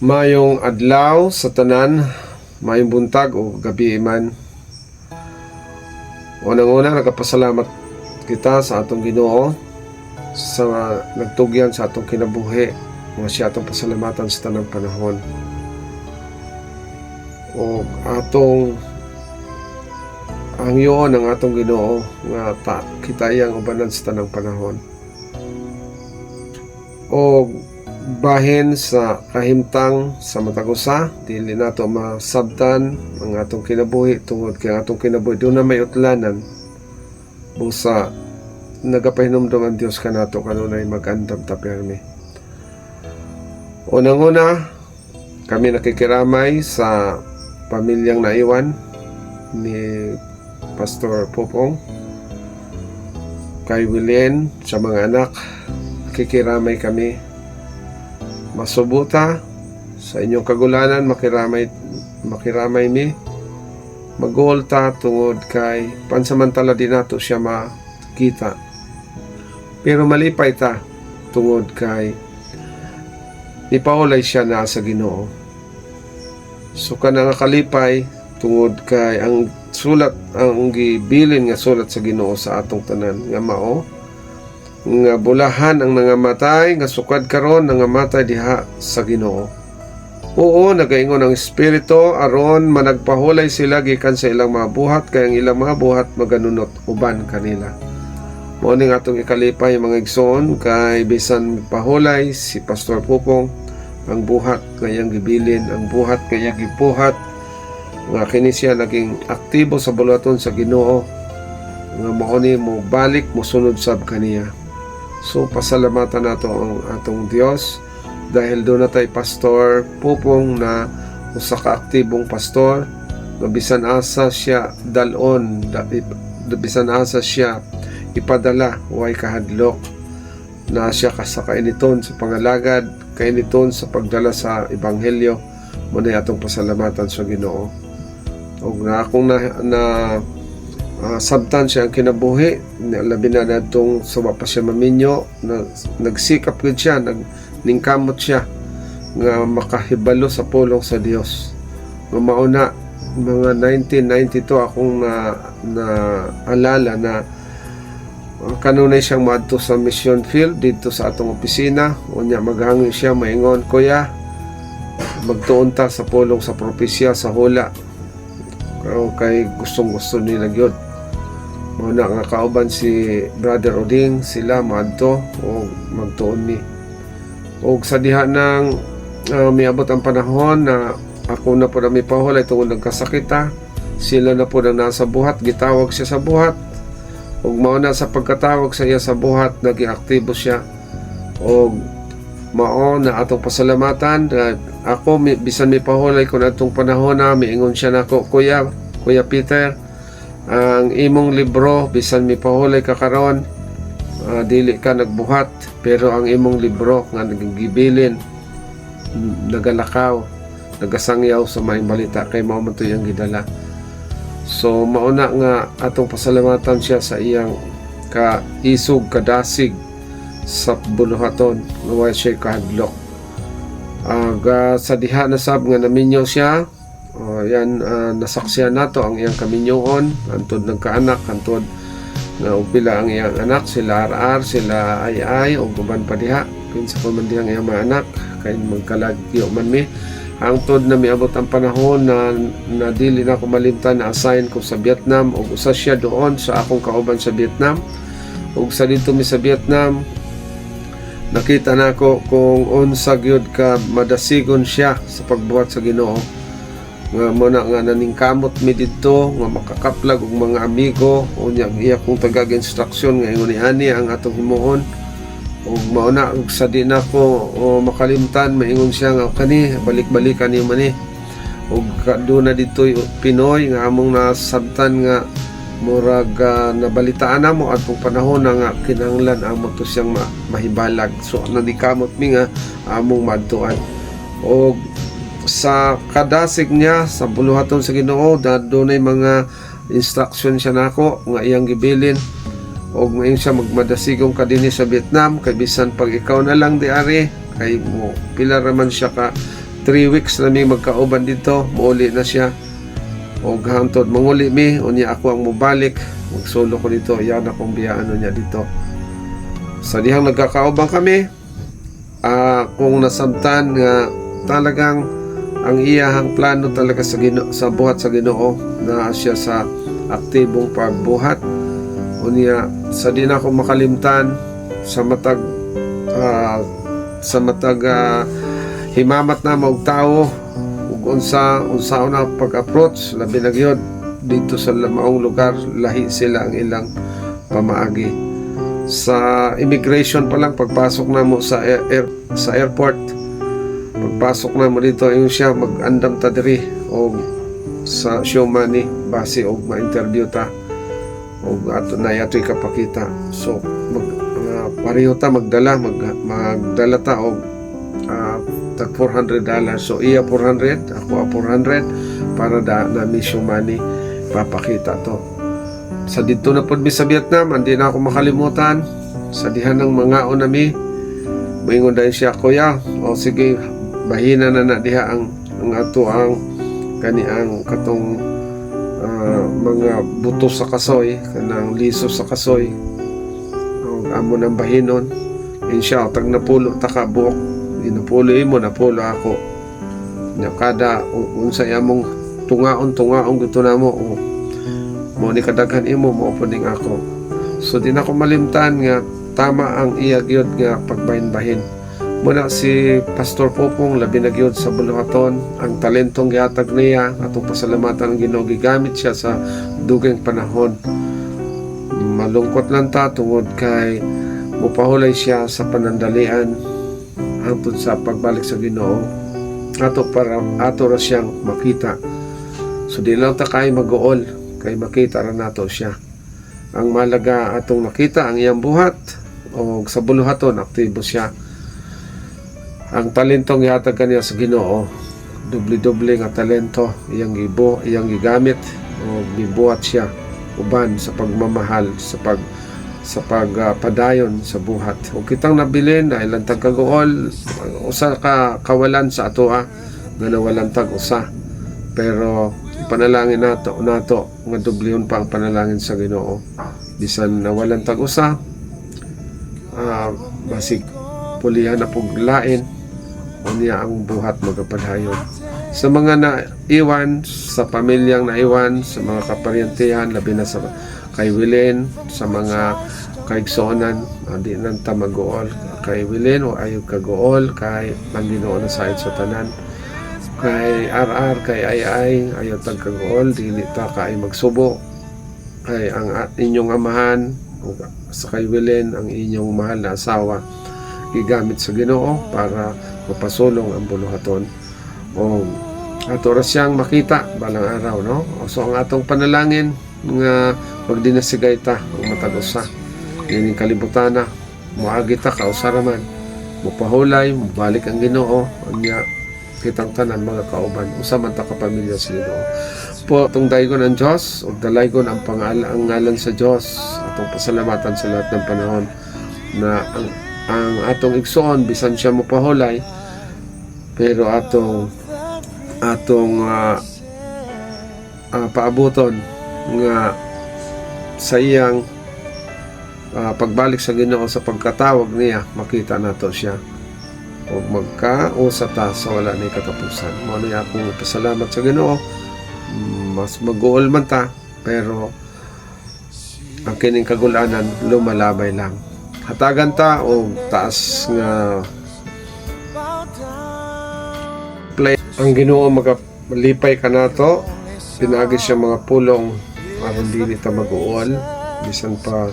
Mayong adlaw sa tanan, mayong buntag o gabi man. Unang-una, nagpasalamat kita sa atong Ginoo sa nagtugyan sa atong kinabuhi, mga siya atong pasalamatan sa tanang panahon. O atong ang yun ang atong Ginoo nga kita iyang ubanan sa tanang panahon. O bahin sa kahimtang sa matagusa, dili nato masabtan ang atong kinabuhi tungod kay atong kinabuhi doon na may utlanan busa nagapahinomdom ang Dios kanato kanunay mag-andam ta permi. Unang-una, kami nakikiramay sa pamilyang naiwan ni Pastor Popong, kay Willen, sa mga anak. Nakikiramay kami. Masubuta sa inyong kagulanan, makiramay mi, magolta tungod kay pansamantala din nato siya makita, pero malipay ta tungod kay ipaulay siya na sa Ginoo. So kana nga kalipay tungod kay ang sulat, ang gibilin nga sulat sa Ginoo sa atong tanan nga mao nga bulahan ang nangamatay nga sukad karon nangamatay diha sa Ginoo. Oo, nagaingon ang Espiritu aron managpahulay sila gikan sa ilang mga buhat, kay ang ilang mga buhat maganunot uban kanila. Mao ning atong ikalipay mga igsoon, kay bisan pahulay si Pastor Popong ang buhat kayang gibilin, ang buhat kayang gipuhat nga kini siya naging aktibo sa buluhaton sa Ginoo nga mao ni mo balik mo sunod sab kaniya. So pasalamatan nato ang atong Dios dahil doon na tayo Pastor Popong na usa ka aktibong pastor nga bisan asa siya dalon, bisan asa siya ipadala way kahadlok na siya kasakainiton sa pangalagad, kainiton sa pagdala sa ebanghelyo. Muna atong pasalamatan sa Ginoo. O na akong sabtan siya ang kinabuhi, labi na natong suwa pa siya maminyo, nagsikap gud siya, ningkamot siya nga makahibalo sa pulong sa Dios. Nga mauna mga 1992 akong na alala na kanunay siyang maadto sa mission field dito sa atong opisina. Unya maghangi siya maingon, "Kuya, magtuon ta sa pulong sa propesya sa hula." Kay gustong-gusto nila gyud. Muna nga kauban si Brother Oding, sila maadto o magtuon ni. O sa diha nang miabot ang panahon na ako na po na may pahulay tungod nagkasakita, sila na po na nasa buhat, gitawag siya sa buhat. O mauna sa pagkatawag sa iya sa buhat, naging aktibo siya. O mao na atong pasalamatan. Ako bisan may pahulay ko na itong panahon na miingon siya nako, Kuya Peter, ang imong libro bisan may pahulay ka karon, dili ka nagbuhat, pero ang imong libro nga nagibilin, nagalakaw, nagasangyaw sa may balita, kay mao man to yang gidala. So mauna nga atong pasalamatan siya sa iyang kaisog, kadasig sa buluhaton nga way siya kahadlok. Sa diha na sab nga naminyo siya, nasaksihan nato ang iyang kaminyoon, antod nagkaanak, antod nga pila ang iyang anak, sila RR, sila Ay, o guban pa diha, pinsa pa man diha ang iyang mga anak, kay magkalagyo man mi. Hangtod na miabot ang panahon na dili na ko malimtan na assign ko sa Vietnam, o usa siya doon sa akong kauban sa Vietnam. Ug sa dito mi sa Vietnam, nakita na ko kung unsa gyud ka madasigon siya sa pagbuhat sa Ginoo. Nga muna nga naningkamot mi dito nga makakaplag og mga amigo, unya iya kong tagag-instruction nga ingon ani ang atong himuon. Ug mauna ug sa di na ko makalimtan, maingon siya nga kani balik-balikan ni man ni. Ug doon na dito Pinoy nga among nasabtan nga murag nabalitaan na mo atong panahon na nga kinahanglan ang to siyang mahibalag. So nanikamot mi nga among madtuan. O sa kadasig niya sa buluhaton sa Ginoo, doon ay mga instruction siya nako nga iyang gibilin, o ngayon siya magmadasigong ka dinhi sa Vietnam, kay bisan pag ikaw na lang di ari kay mo pila raman siya ka 3 weeks na mi magkauban dito, muuli na siya. O hantod manguli mi, unya ako ang mubalik, magsulo ko dito, yan akong biyaan niya dito. Sa dihang nagkakauban kami, kung nasamtan nga talagang ang iyahang plano talaga sa buhat sa Ginoo, na siya sa aktibong pagbuhat. Unya sa di na ako makalimtan sa matag himamat na maog tao ug unsa na pag-approach, labi na gyud dito sa maong lugar, lahi sila ang ilang pamaagi. Sa immigration pa lang, pagpasok na mo sa airport, pagpasok na mo dito, yung siya mag-andam ta diri o sa show money base og ma-interview ta o ato na yato ikapakita. So pareho ta magdala ta og tag $400. So iya 400, ako 400 para na mission money papakita to. Sa dito na pod mi sa Vietnam, hindi na ako makalimutan sa dihan ng mga unami, moingon dahil siya, kuya, o sige, bahina na diha ang ato ang kaniang katong mga buto sa kasoy, kanang liso sa kasoy, ang amo ng bahinon. Insya tag napulo taka buok, inapulo mo, napulo ako. Kada unsay among tungaon gusto na mo, mo ni kadaghan imo mo opening ako. So di na ako malimtan nga tama ang iya gyud nga pagbahin-bahin. Muna si Pastor Popong, labi na gyud sa buluhaton, ang talentong gihatag niya, atong pasalamatan ang Ginoo, gigamit siya sa dugang panahon. Malungkot lang ta tungod kay mupahulay siya sa panandalian hangtod sa pagbalik sa Ginoo. Ato ra siyang makita. So di lang ta kay mag-uol kay makita ra nato siya. Ang malaga atong makita ang iyang buhat, o sa buluhaton aktibo siya. Ang talentong ihatag kaniya sa Ginoo, doble-doble nga talento iyang gigamit o gibuhat siya uban sa pagmamahal, sa pagpadayon sa buhat. O kitang nabilin dahil lang tagkagool, usa ka kawalan sa atoa nga nawalan tag usa. Pero panalangin nato nga dublyon pa ang panalangin sa Ginoo. Bisan nawalan tag usa, basig pulihan na puglain, unya ang buhat magapadayon. Sa mga naiwan, sa pamilyang naiwan, sa mga kaparyantihan, labi na sa kay Willen, sa mga kaigsonan, di nang tamagool kay Willen o ayaw kagool kay ang Ginoo na sayod sa tanan. Kay RR, kay Ay ayaw tagkagool, dili ta kay magsubo. Kay ang inyong amahan, sa kay Willen, ang inyong mahal na asawa, gigamit sa Ginoo para mapasulong ang buluhaton. O ato ra siyang makita balang araw, no? So ang atong panalangin nga magdinasigay ta ang matag usa. Dining kalibutan na moagi ta kausaraman, mupahulay, mubalik ang Ginoo, unya kitang tanan mga kauban, usa man ta ka pamilya sa Ginoo. Po atong daygon ang Dios ug dalaygon ang ngalan sa Dios. Atong pasalamatan sa lahat ng panahon na ang atong igsoon bisan siya mupahulay, pero atong paabuton nga sa iyang pagbalik sa Ginoo, sa pagkatawag niya, makita nato siya o magkausa ta sa wala ni katapusan. Mao ni akong pasalamat sa Ginoo. Mas mag-uol man ta, pero ang kining kagulanan lumalabay lang. Hatagan ta o taas nga play ang Ginoo, magalipay ka nato, pinagi siya mga pulong aron dili ta mag-uol, bisan pa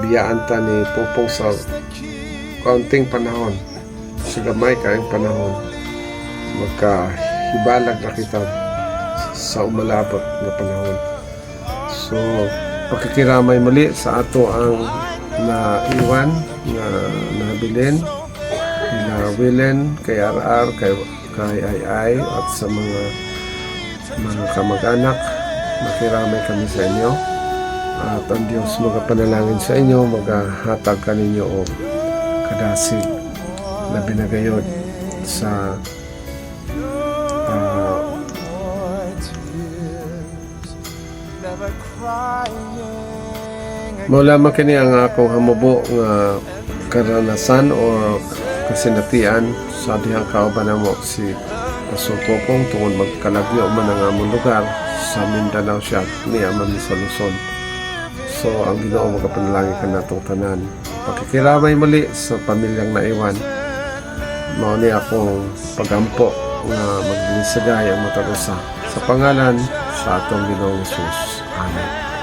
biyaan ta ni Popong sa kaunting panahon, sa gamay kaayong panahon, magkahibalag na kita sa umalabot na panahon. So pakikiramay muli sa ato ang naiwan nga nabilin na Willen, kay RR, kay Ay at sa mga kamag-anak. Makiramay kami sa inyo at ang Diyos magapanalangin sa inyo, magahatag ka ninyo o kadasig na binagayod sa Mula man kini ang akong hamubo nga karanasan or kasinatian sa dihang kauban namo si Pastor Popong tungod magkalagyo man ang among lugar sa Mindanao siya niya man sa Luzon. So ang Ginoo magapanalangin ka natong tanan. Pakikiramay muli sa pamilyang naiwan. Mao ni akong pagampo nga magdinisagay ang matag usa sa pangalan sa atong Ginoong Hesus. Amen.